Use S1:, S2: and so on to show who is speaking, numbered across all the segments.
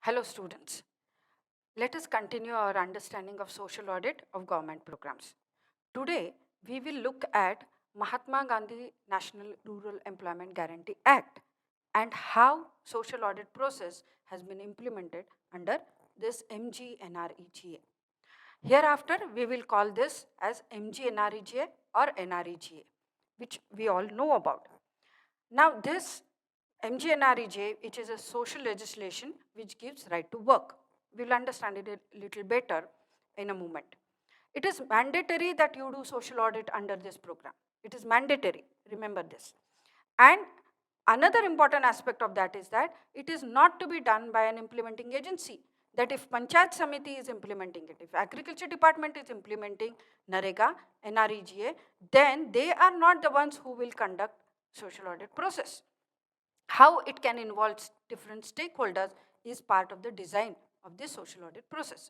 S1: Hello students. Let us continue our understanding of social audit of government programs. Today, we will look at Mahatma Gandhi National Rural Employment Guarantee Act and how social audit process has been implemented under this MGNREGA. Hereafter, we will call this as MGNREGA or NREGA, which we all know about. Now, this MGNREGA, which is a social legislation which gives right to work. We'll understand it a little better in a moment. It is mandatory that you do social audit under this program. It is mandatory, remember this. And another important aspect of that is that it is not to be done by an implementing agency. That if Panchayat Samiti is implementing it, if Agriculture Department is implementing NREGA, NREGA, then they are not the ones who will conduct social audit process. How it can involve different stakeholders is part of the design of the social audit process.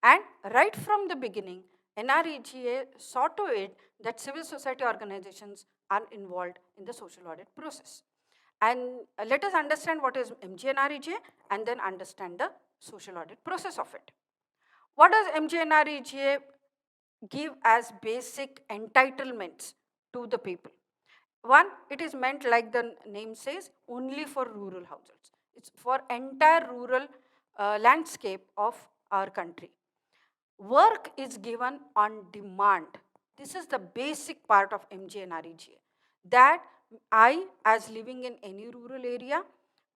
S1: And right from the beginning, NREGA saw to it that civil society organizations are involved in the social audit process. And let us understand what is MGNREGA and then understand the social audit process of it. What does MGNREGA give as basic entitlements to the people? One, it is meant, like the name says, only for rural households. It's for entire rural landscape of our country. Work is given on demand. This is the basic part of MGNREGA. That I, as living in any rural area,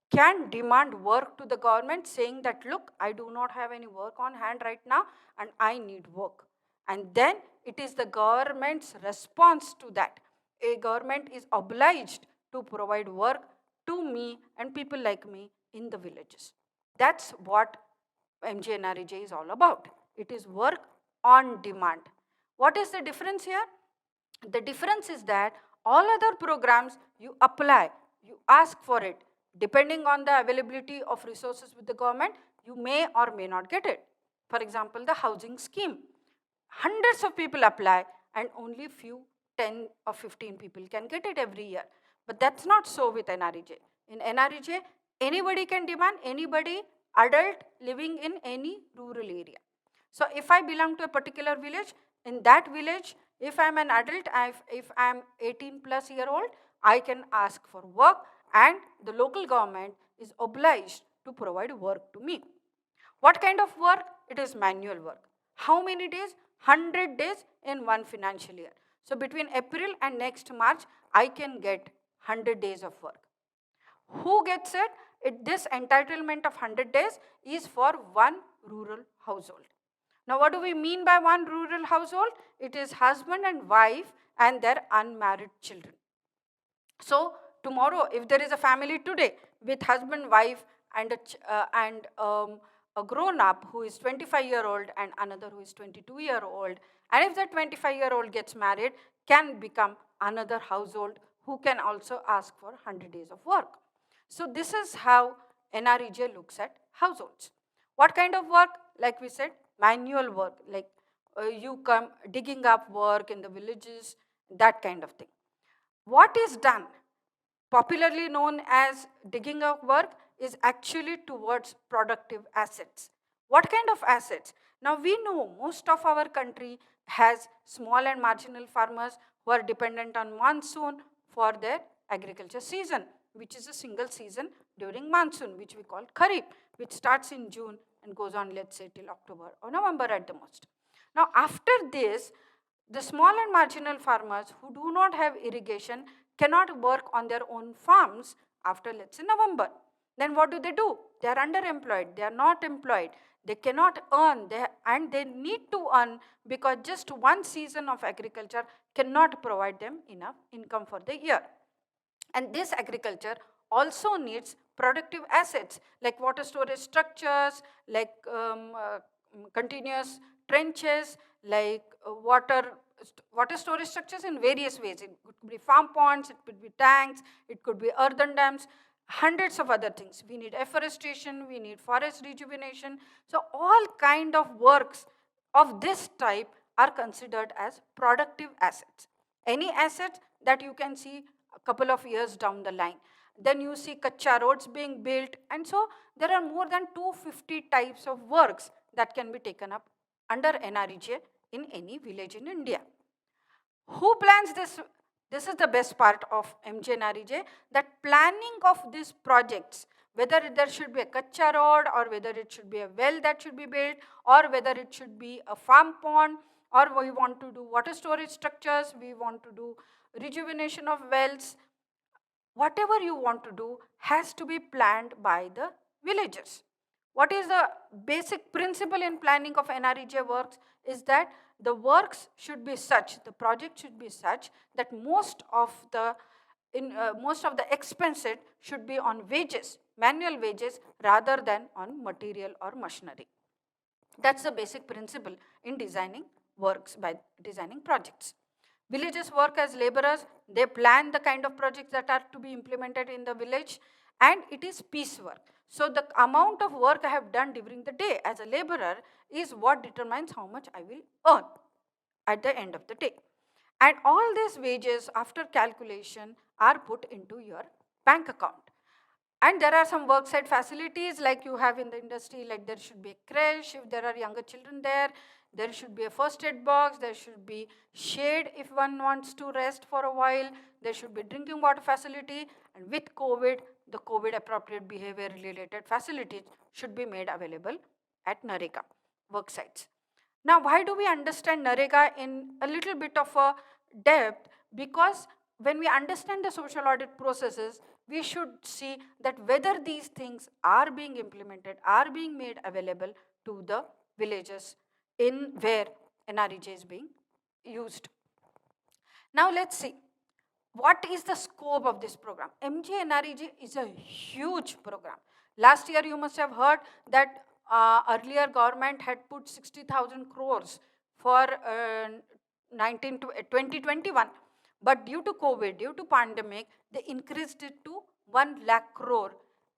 S1: can demand work to the government saying that, look, I do not have any work on hand right now and I need work. And then it is the government's response to that. A government is obliged to provide work to me and people like me in the villages. That's what MGNREGA is all about. It is work on demand. What is the difference here? The difference is that all other programs you apply, you ask for it. Depending on the availability of resources with the government, you may or may not get it. For example, the housing scheme. Hundreds of people apply and only few 10 or 15 people can get it every year. But that's not so with NREGA. In NREGA, anybody can demand, anybody adult living in any rural area. So if I belong to a particular village, in that village, if I'm an adult, if I'm 18 plus year old, I can ask for work and the local government is obliged to provide work to me. What kind of work? It is manual work. How many days? 100 days in one financial year. So between April and next March, I can get 100 days of work. Who gets it? This entitlement of 100 days is for one rural household. Now, what do we mean by one rural household? It is husband and wife and their unmarried children. So, tomorrow, if there is a family today with husband, wife, and a grown-up who is 25-year-old and another who is 22-year-old, and if that 25-year-old gets married, can become another household who can also ask for 100 days of work. So this is how NREGA looks at households. What kind of work? Like we said, manual work, like you come digging up work in the villages, that kind of thing. What is done, popularly known as digging up work, is actually towards productive assets. What kind of assets? Now we know most of our country has small and marginal farmers who are dependent on monsoon for their agriculture season, which is a single season during monsoon, which we call Kharif, which starts in June and goes on, let's say, till October or November at the most. Now after this, the small and marginal farmers who do not have irrigation cannot work on their own farms after, let's say, November. Then what do? They are underemployed, they are not employed, they cannot earn, and they need to earn because just one season of agriculture cannot provide them enough income for the year. And this agriculture also needs productive assets like water storage structures, like continuous trenches, like water storage structures in various ways. It could be farm ponds, it could be tanks, it could be earthen dams, hundreds of other things. We need afforestation, we need forest rejuvenation. So all kind of works of this type are considered as productive assets. Any assets that you can see a couple of years down the line. Then you see kacha roads being built. And so there are more than 250 types of works that can be taken up under NREGA in any village in India. Who plans this? This is the best part of MJNREJ, that planning of these projects, whether there should be a kacha road, or whether it should be a well that should be built, or whether it should be a farm pond, or we want to do water storage structures, we want to do rejuvenation of wells, whatever you want to do has to be planned by the villagers. What is the basic principle in planning of NREJ works is that the works should be such, the project should be such that most of the expenses should be on wages, manual wages, rather than on material or machinery. That's the basic principle in designing works, by designing projects. Villages work as laborers, they plan the kind of projects that are to be implemented in the village, and it is piecework. So the amount of work I have done during the day as a laborer is what determines how much I will earn at the end of the day. And all these wages after calculation are put into your bank account. And there are some worksite facilities like you have in the industry, like there should be a creche if there are younger children there, there should be a first aid box, there should be shade if one wants to rest for a while, there should be drinking water facility, and with COVID, the COVID appropriate behavior related facilities should be made available at NREGA worksites. Now, why do we understand NREGA in a little bit of a depth? Because when we understand the social audit processes, we should see that whether these things are being implemented, are being made available to the villages in where NREJ is being used. Now let's see, what is the scope of this program? MJNREJ is a huge program. Last year you must have heard that earlier government had put 60,000 crores for 2021. But due to COVID, due to pandemic, they increased it to 1 lakh crore.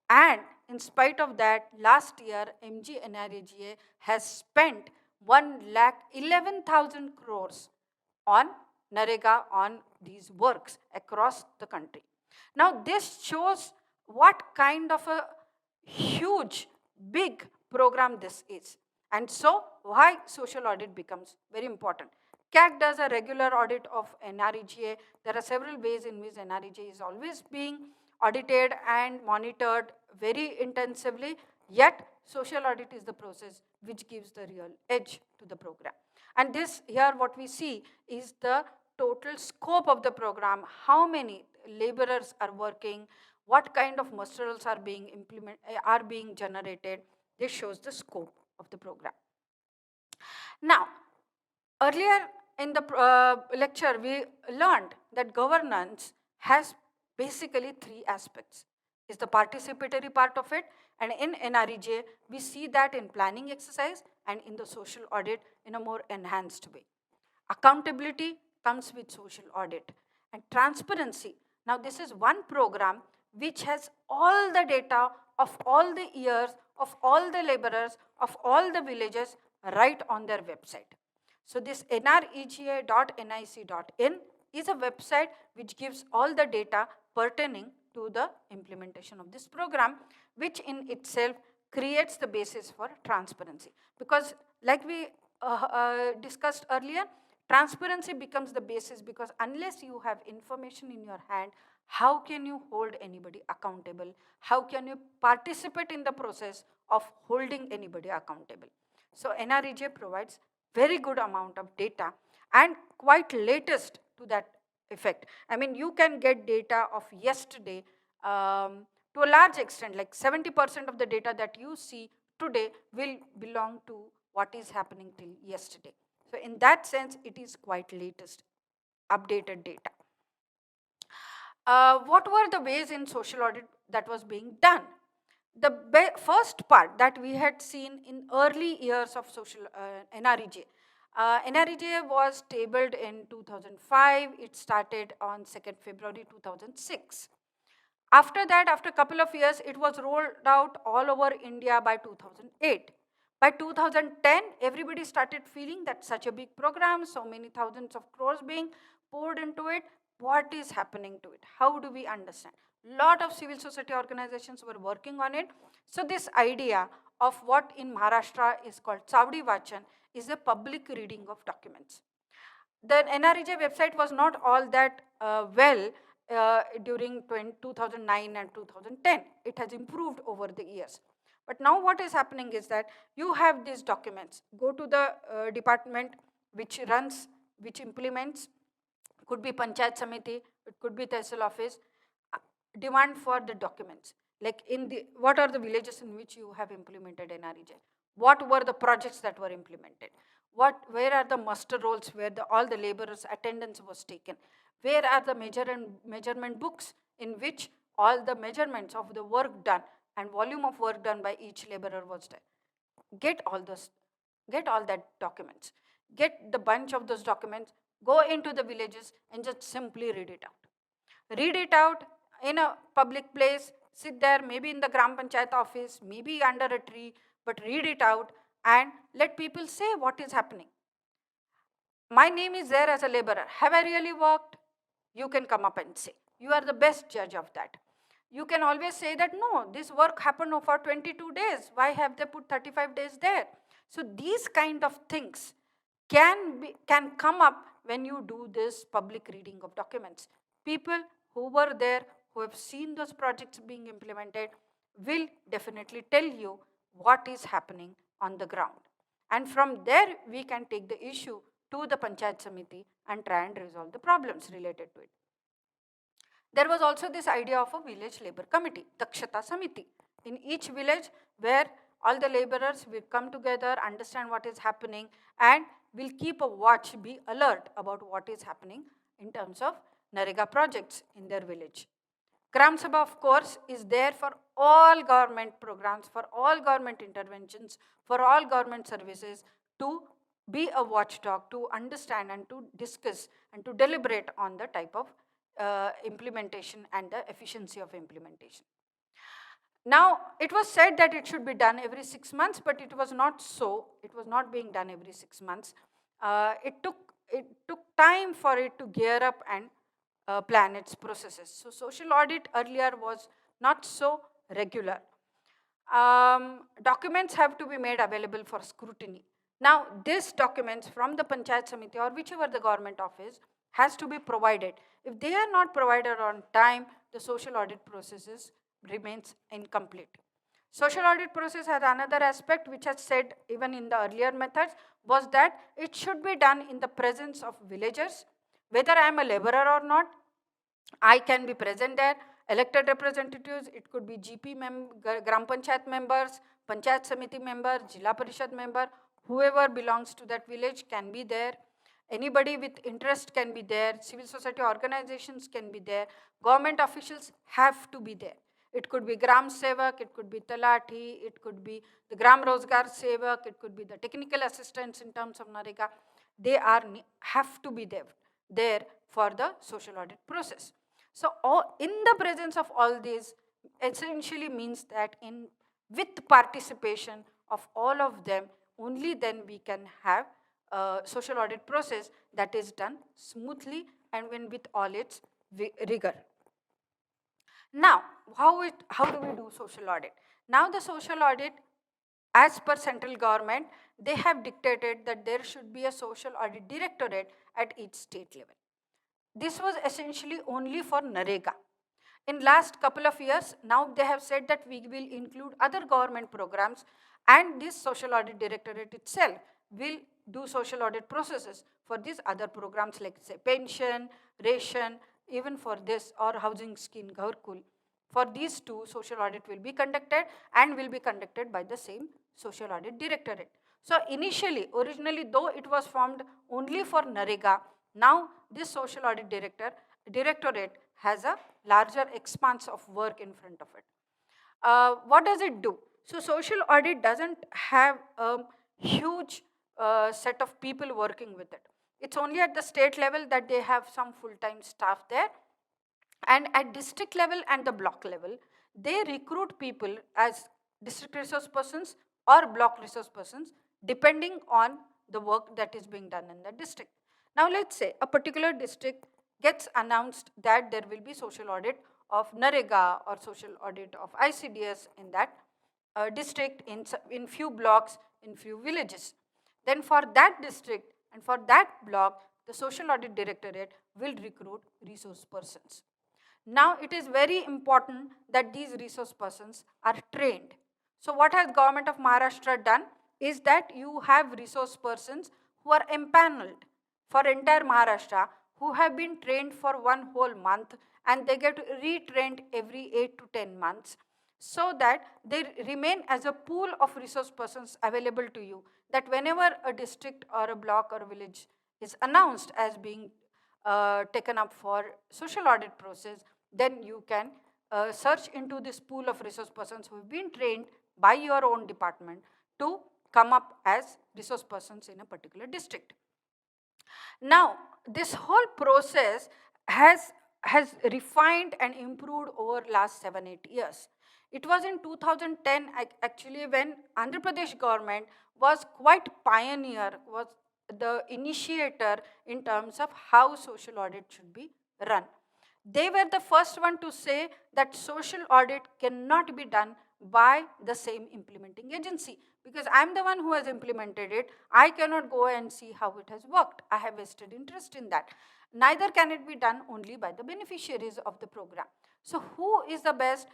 S1: And in spite of that, last year, MGNREGA has spent 1 lakh 11,000 crores on NREGA, on these works across the country. Now, this shows what kind of a huge, big program this is. And so, why social audit becomes very important. CAC does a regular audit of NREGA. There are several ways in which NREGA is always being audited and monitored very intensively, yet social audit is the process which gives the real edge to the program. And this here what we see is the total scope of the program, how many laborers are working, what kind of materials are being generated. This shows the scope of the program. Now, earlier in the lecture, we learned that governance has basically 3 aspects. Is the participatory part of it, and in NREJ, we see that in planning exercise and in the social audit in a more enhanced way. Accountability comes with social audit, and transparency. Now, this is one program which has all the data of all the years, of all the laborers, of all the villages right on their website. So this nrega.nic.in is a website which gives all the data pertaining to the implementation of this program, which in itself creates the basis for transparency. Because like we discussed earlier, transparency becomes the basis, because unless you have information in your hand, how can you hold anybody accountable? How can you participate in the process of holding anybody accountable? So NREJ provides very good amount of data and quite latest to that effect. I mean, you can get data of yesterday to a large extent, like 70% of the data that you see today will belong to what is happening till yesterday. So in that sense, it is quite latest, updated data. What were the ways in social audit that was being done? The first part that we had seen in early years of social NREJ. NREJ was tabled in 2005. It started on 2nd February 2006. After that, after a couple of years, it was rolled out all over India by 2008. By 2010, everybody started feeling that such a big program, so many thousands of crores being poured into it, what is happening to it? How do we understand? Lot of civil society organizations were working on it. So this idea of what in Maharashtra is called Chavdi Vachan is a public reading of documents. The NREJ website was not all that well during 2009 and 2010. It has improved over the years. But now what is happening is that you have these documents. Go to the department which runs, which implements, could be Panchayat Samiti, it could be Tehsil office, demand for the documents. Like what are the villages in which you have implemented NREJ? What were the projects that were implemented? Where are the muster rolls where all the laborers' attendance was taken? Where are the measurement books in which all the measurements of the work done and volume of work done by each laborer was done? Get all that documents. Get the bunch of those documents, go into the villages and just simply read it out. Read it out in a public place, sit there, maybe in the Gram Panchayat office, maybe under a tree, but read it out and let people say what is happening. My name is there as a laborer. Have I really worked? You can come up and say. You are the best judge of that. You can always say that, no, this work happened for 22 days. Why have they put 35 days there? So these kind of things can come up when you do this public reading of documents. People who were there, who have seen those projects being implemented, will definitely tell you what is happening on the ground. And from there, we can take the issue to the Panchayat Samiti and try and resolve the problems related to it. There was also this idea of a village labor committee, Dakshata Samiti, in each village where all the laborers will come together, understand what is happening, and will keep a watch, be alert about what is happening in terms of Narega projects in their village. Gram Sabha, of course, is there for all government programs, for all government interventions, for all government services to be a watchdog, to understand and to discuss and to deliberate on the type of implementation and the efficiency of implementation. Now, it was said that it should be done every 6 months, but it was not so. It was not being done every 6 months. It took time for it to gear up and plan its processes. So social audit earlier was not so regular. Documents have to be made available for scrutiny. Now, these documents from the Panchayat Samiti or whichever the government office has to be provided. If they are not provided on time, the social audit processes remains incomplete. Social audit process has another aspect which has said even in the earlier methods was that it should be done in the presence of villagers. Whether I am a laborer or not, I can be present there. Elected representatives, it could be GP Gram Panchayat members, Panchayat Samiti member, Jilla Parishad member, whoever belongs to that village can be there. Anybody with interest can be there. Civil society organizations can be there. Government officials have to be there. It could be Gram Sevak, it could be Talati, it could be the Gram Rozgar Sevak, it could be the technical assistants in terms of Narega. They have to be there for the social audit process. So in the presence of all these essentially means that with participation of all of them, only then we can have a social audit process that is done smoothly and with all its rigor. Now, how do we do social audit? Now the social audit, as per central government, they have dictated that there should be a social audit directorate at each state level. This was essentially only for Narega. In last couple of years, now they have said that we will include other government programs, and this social audit directorate itself will do social audit processes for these other programs like say pension, ration, even for this or housing scheme Gharkul. For these two, social audit will be conducted and will be conducted by the same social audit directorate. So originally though it was formed only for Narega, now this social audit directorate has a larger expanse of work in front of it. What does it do? So social audit doesn't have a huge set of people working with it. It's only at the state level that they have some full-time staff there. And at district level and the block level, they recruit people as district resource persons or block resource persons depending on the work that is being done in the district. Now let's say a particular district gets announced that there will be social audit of Narega or social audit of ICDS in that district, in few blocks, in few villages. Then for that district and for that block, the Social Audit Directorate will recruit resource persons. Now it is very important that these resource persons are trained. So what has government of Maharashtra done is that you have resource persons who are empaneled for entire Maharashtra, who have been trained for one whole month, and they get retrained every 8 to 10 months, so that they remain as a pool of resource persons available to you, that whenever a district or a block or a village is announced as being taken up for social audit process, then you can search into this pool of resource persons who have been trained by your own department to come up as resource persons in a particular district. Now, this whole process has refined and improved over last 7-8 years. It was in 2010 actually when Andhra Pradesh government was quite pioneer, was the initiator in terms of how social audit should be run. They were the first one to say that social audit cannot be done by the same implementing agency, because I'm the one who has implemented it. I cannot go and see how it has worked. I have vested interest in that. Neither can it be done only by the beneficiaries of the program. So who is the best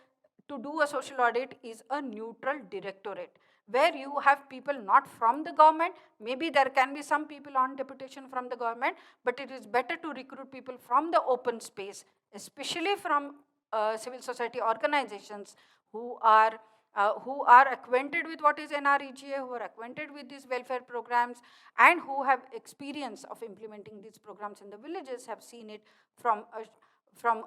S1: to do a social audit is a neutral directorate, where you have people not from the government. Maybe there can be some people on deputation from the government, but it is better to recruit people from the open space, especially from civil society organizations who are acquainted with what is NREGA, who are acquainted with these welfare programs, and who have experience of implementing these programs in the villages, have seen it from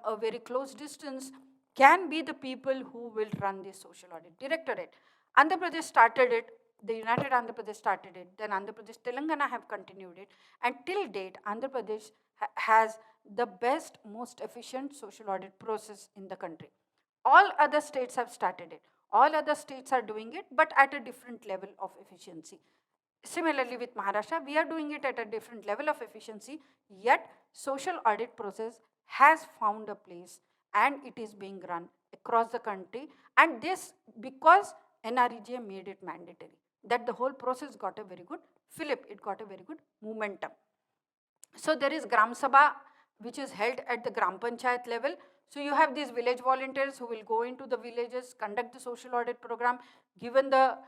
S1: a very close distance, can be the people who will run the social audit directorate. Andhra Pradesh started it, the United Andhra Pradesh started it, then Andhra Pradesh, Telangana have continued it, and till date, Andhra Pradesh has the best, most efficient social audit process in the country. All other states have started it. All other states are doing it, but at a different level of efficiency. Similarly with Maharashtra, we are doing it at a different level of efficiency, yet social audit process has found a place and it is being run across the country. And this because NREGA made it mandatory, that the whole process got a very good fillip, it got a very good momentum. So there is Gram Sabha, which is held at the Gram Panchayat level. So you have these village volunteers who will go into the villages, conduct the social audit program, given the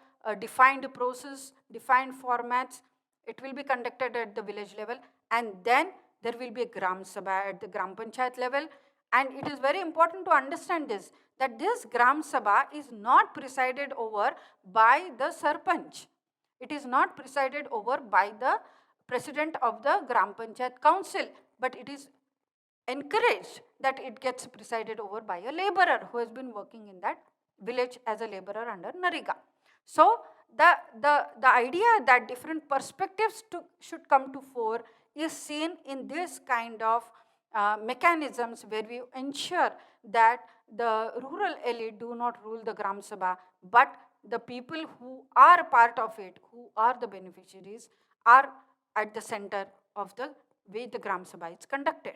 S1: defined process, defined formats. It will be conducted at the village level, and then there will be a Gram Sabha at the Gram Panchayat level. And it is very important to understand this, that this Gram Sabha is not presided over by the Sarpanch. It is not presided over by the president of the Gram Panchayat Council, but it is encouraged that it gets presided over by a laborer who has been working in that village as a laborer under Narega. So the idea that different perspectives should come to fore is seen in this kind of mechanisms, where we ensure that the rural elite do not rule the Gram Sabha, but the people who are part of it, who are the beneficiaries, are at the center of the way the Gram Sabha is conducted.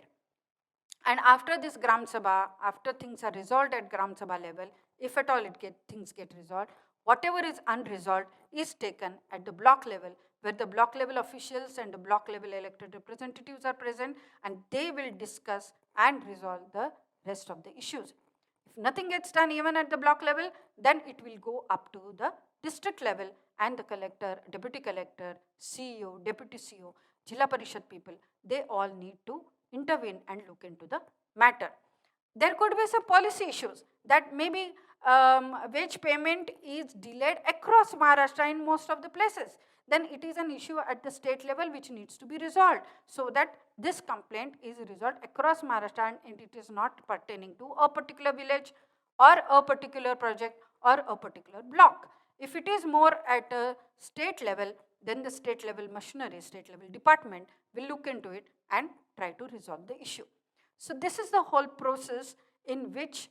S1: And after this Gram Sabha, after things are resolved at Gram Sabha level, if at all things get resolved, whatever is unresolved is taken at the block level, where the block level officials and the block level elected representatives are present, and they will discuss and resolve the rest of the issues. If nothing gets done even at the block level, then it will go up to the district level, and the collector, deputy collector, CEO, deputy CEO, Jilla Parishad people, they all need to intervene and look into the matter. There could be some policy issues, that maybe wage payment is delayed across Maharashtra in most of the places. Then it is an issue at the state level which needs to be resolved, so that this complaint is resolved across Maharashtra and it is not pertaining to a particular village or a particular project or a particular block. If it is more at a state level, then the state level machinery, state level department will look into it and try to resolve the issue. So this is the whole process in which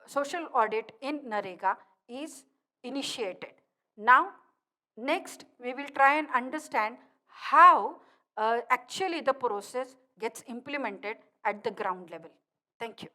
S1: social audit in Narega is initiated. Now, next we will try and understand how actually the process gets implemented at the ground level. Thank you.